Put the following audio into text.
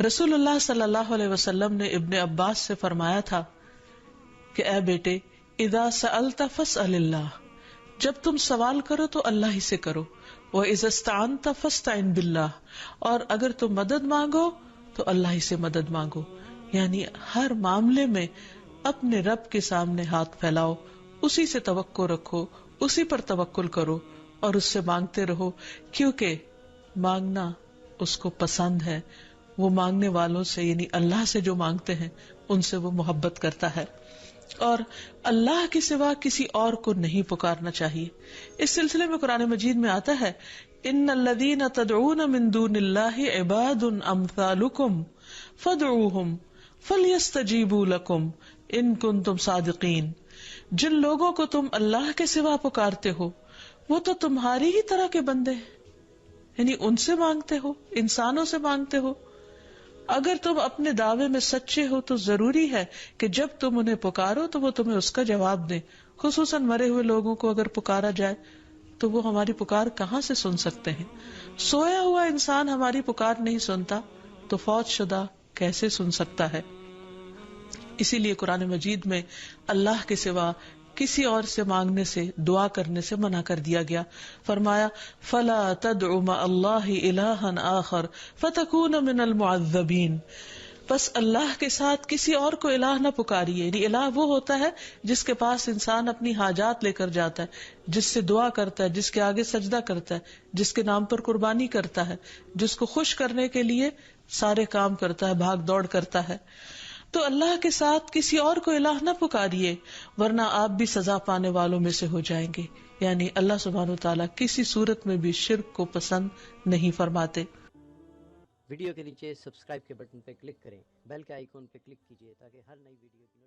रसूलुल्लाह सल्लल्लाहु अलैहि वसल्लम ने इब्ने अब्बास से फरमाया था कि ए बेटे, इदा सअलता फस्अलिल्लाह, जब तुम सवाल करो तो अल्लाह ही से करो, व इज़स्ताअनता फस्तईन बिल्लाह, और अगर तुम मदद मांगो तो अल्लाह ही से मदद मांगो। यानी हर मामले में अपने रब के सामने हाथ फैलाओ, उसी से तवक्को रखो, उसी पर तवक्कुल करो और उससे मांगते रहो, क्योंकि मांगना उसको पसंद है। वो मांगने वालों से यानी अल्लाह से जो मांगते हैं उनसे वो मोहब्बत करता है, और अल्लाह के सिवा किसी और को नहीं पुकारना चाहिए। इस सिलसिले में कुरान मजीद में आता है, इन्नल्लज़ीना तदऊन मिन दूनिल्लाहि इबादुन अम्सालुकुम फदऊहुम फलयस्तजीबू लकुम इन कुंतुम सादिकीन। जिन लोगों को तुम अल्लाह के सिवा पुकारते हो वो तो तुम्हारी ही तरह के बंदे हैं, यानी उनसे मांगते हो, इंसानों से मांगते हो। अगर तुम अपने दावे में सच्चे हो तो जरूरी है कि जब तुम उन्हें पुकारो तो वो तुम्हें उसका जवाब दें। खुसूसन मरे हुए लोगों को अगर पुकारा जाए तो वो हमारी पुकार कहाँ से सुन सकते हैं। सोया हुआ इंसान हमारी पुकार नहीं सुनता तो फौतशुदा कैसे सुन सकता है। इसीलिए कुरान मजीद में अल्लाह के सिवा किसी और से मांगने से, दुआ करने से मना कर दिया गया। फरमाया, फला तदउ मा अल्लाहि इलाहन आखर फतकून मिनल मुअज़्ज़बीन। बस अल्लाह के साथ किसी और को इलाह न पुकारिए। इलाह वो होता है जिसके पास इंसान अपनी हाजात लेकर जाता है, जिससे दुआ करता है, जिसके आगे सजदा करता है, जिसके नाम पर कुर्बानी करता है, जिसको खुश करने के लिए सारे काम करता है, भाग दौड़ करता है। तो अल्लाह के साथ किसी और को इलाह न पुकारिए, वरना आप भी सजा पाने वालों में से हो जाएंगे। यानी अल्लाह सुब्हानहू व तआला किसी सूरत में भी शिर्क को पसंद नहीं फरमाते। वीडियो के नीचे सब्सक्राइब के बटन पर क्लिक करें, बेल के आइकॉन पर क्लिक कीजिए ताकि हर नई वीडियो की